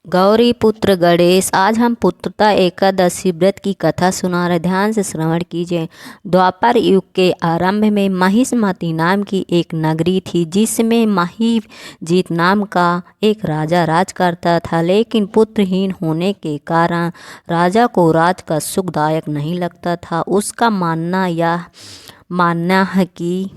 गौरी पुत्र गणेश। आज हम पुत्रता एकादशी व्रत की कथा सुना रहे, ध्यान से श्रवण कीजिए। द्वापर युग के आरंभ में महिष्मति नाम की एक नगरी थी, जिसमें महिजीत नाम का एक राजा राज करता था। लेकिन पुत्रहीन होने के कारण राजा को राज का सुखदायक नहीं लगता था। उसका मानना है कि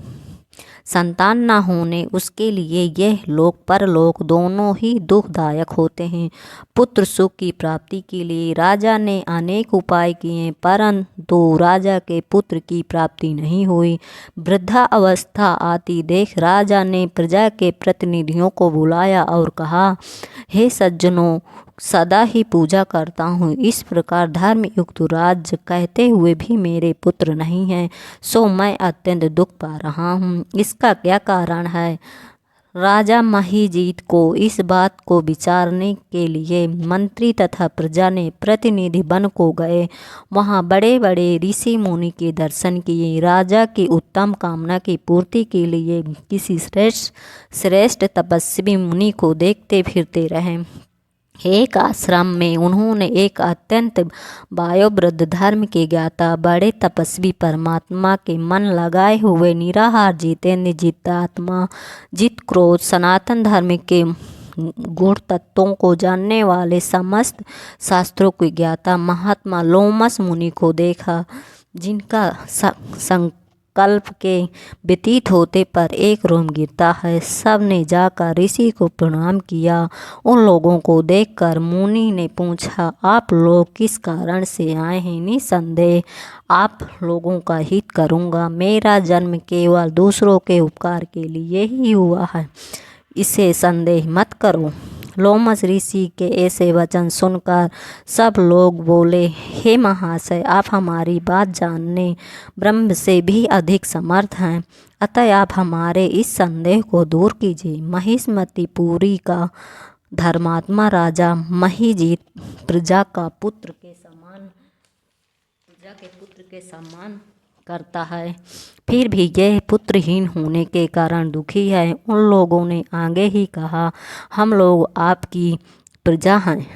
संतान न होने उसके लिए यह लोक परलोक दोनों ही दुखदायक होते हैं। पुत्र सुख की प्राप्ति के लिए राजा ने अनेक उपाय किए, परंतु राजा के पुत्र की प्राप्ति नहीं हुई। वृद्धा अवस्था आती देख राजा ने प्रजा के प्रतिनिधियों को बुलाया और कहा, हे सज्जनों, सदा ही पूजा करता हूँ, इस प्रकार धर्म युक्त राज्य कहते हुए भी मेरे पुत्र नहीं हैं, सो मैं अत्यंत दुख पा रहा हूँ। इसका क्या कारण है? राजा महिजीत को इस बात को विचारने के लिए मंत्री तथा प्रजा ने प्रतिनिधि बन को गए। वहाँ बड़े बड़े ऋषि मुनि के दर्शन किए। राजा की उत्तम कामना की पूर्ति के लिए किसी श्रेष्ठ तपस्वी मुनि को देखते फिरते रहे। एक आश्रम में उन्होंने एक अत्यंत वयोवृद्ध धर्म के ज्ञाता बड़े तपस्वी परमात्मा के मन लगाए हुए निराहार जितेंद्र जितात्मा जित क्रोध सनातन धर्म के गुण तत्वों को जानने वाले समस्त शास्त्रों के ज्ञाता महात्मा लोमस मुनि को देखा, जिनका संकल्प के व्यतीत होते पर एक रोम गिरता है। सब ने जाकर ऋषि को प्रणाम किया। उन लोगों को देखकर मुनि ने पूछा, आप लोग किस कारण से आए हैं? निसंदेह आप लोगों का हित करूँगा। मेरा जन्म केवल दूसरों के उपकार के लिए ही हुआ है, इसे संदेह मत करो। लोमस ऋषि के ऐसे वचन सुनकर सब लोग बोले, हे महाशय, आप हमारी बात जानने ब्रह्म से भी अधिक समर्थ हैं, अतः आप हमारे इस संदेह को दूर कीजिए। महिष्मतिपुरी का धर्मात्मा राजा महिजीत प्रजा के पुत्र के समान करता है, फिर भी यह पुत्रहीन होने के कारण दुखी है। उन लोगों ने आगे ही कहा, हम लोग आपकी प्रजा हैं,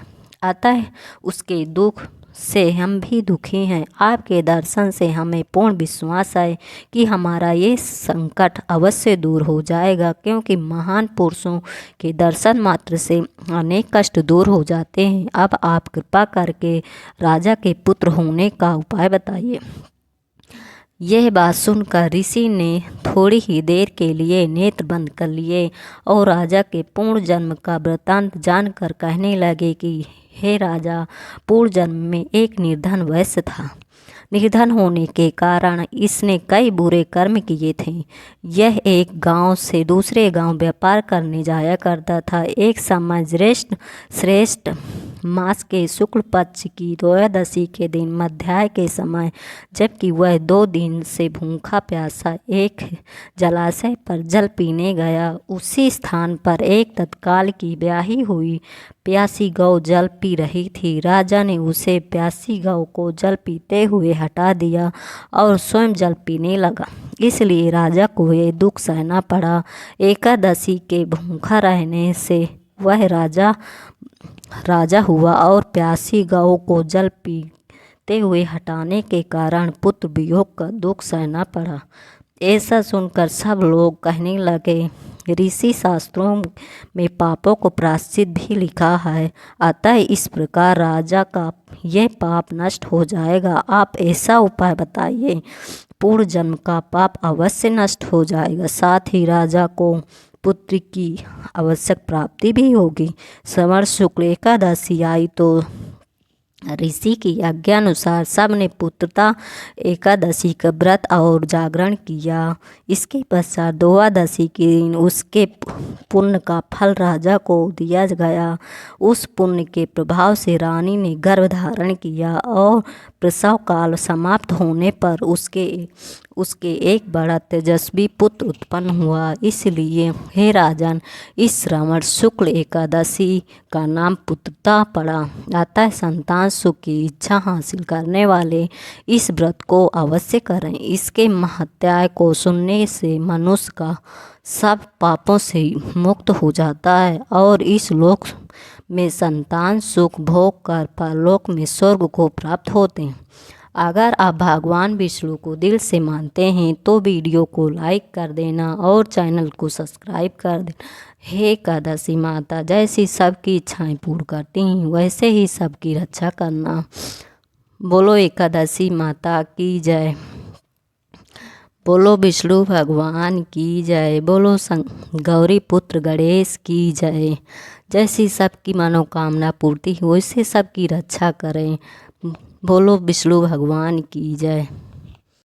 अतः उसके दुख से हम भी दुखी हैं। आपके दर्शन से हमें पूर्ण विश्वास है कि हमारा ये संकट अवश्य दूर हो जाएगा, क्योंकि महान पुरुषों के दर्शन मात्र से अनेक कष्ट दूर हो जाते हैं। अब आप कृपा करके राजा के पुत्र होने का उपाय बताइए। यह बात सुनकर ऋषि ने थोड़ी ही देर के लिए नेत्र बंद कर लिए और राजा के पूर्ण जन्म का वृत्तांत जानकर कहने लगे कि हे राजा, पूर्व जन्म में एक निर्धन वैश्य था। निर्धन होने के कारण इसने कई बुरे कर्म किए थे। यह एक गांव से दूसरे गांव व्यापार करने जाया करता था। एक समय श्रेष्ठ मास के शुक्ल पक्ष की त्रयोदशी के दिन मध्याह्न के समय, जबकि वह 2 दिन से भूखा प्यासा एक जलाशय पर जल पीने गया, उसी स्थान पर एक तत्काल की ब्याही हुई प्यासी गौ जल पी रही थी। राजा ने उसे प्यासी गौ को जल पीते हुए हटा दिया और स्वयं जल पीने लगा, इसलिए राजा को यह दुख सहना पड़ा। एकादशी के भूखा रहने से वह राजा हुआ और प्यासी गौ को जल पीते हुए हटाने के कारण पुत्र वियोग का दुख सहना पड़ा। ऐसा सुनकर सब लोग कहने लगे, ऋषि शास्त्रों में पापों को प्रायश्चित भी लिखा है, अतः इस प्रकार राजा का यह पाप नष्ट हो जाएगा। आप ऐसा उपाय बताइए, पूर्व जन्म का पाप अवश्य नष्ट हो जाएगा, साथ ही राजा को पुत्र की आवश्यक प्राप्ति भी होगी। श्रवण शुक्ल एकादशी आई तो ऋषि की आज्ञानुसार सब ने पुत्रता एकादशी का व्रत और जागरण किया। इसके पश्चात द्वादशी के दिन उसके पुण्य का फल राजा को दिया गया। उस पुण्य के प्रभाव से रानी ने गर्भ धारण किया और प्रसव काल समाप्त होने पर उसके एक बड़ा तेजस्वी पुत्र उत्पन्न हुआ। इसलिए हे राजन, इस श्रावण शुक्ल एकादशी का नाम पुत्रता पड़ा। अतः संतान सुख की इच्छा हासिल करने वाले इस व्रत को अवश्य करें। इसके महत्याय को सुनने से मनुष्य का सब पापों से मुक्त हो जाता है और इस लोक में संतान सुख भोग कर परलोक में स्वर्ग को प्राप्त होते हैं। अगर आप भगवान विष्णु को दिल से मानते हैं तो वीडियो को लाइक कर देना और चैनल को सब्सक्राइब कर देना। हे एकादशी माता, जैसी सबकी इच्छाएं पूर्ण करती हैं वैसे ही सबकी रक्षा करना। बोलो एकादशी माता की जय। बोलो विष्णु भगवान की जय। बोलो गौरी पुत्र गणेश की जय। जैसी सबकी मनोकामना पूर्ति हो वैसे सबकी रक्षा करें। बोलो विष्णु भगवान की जय।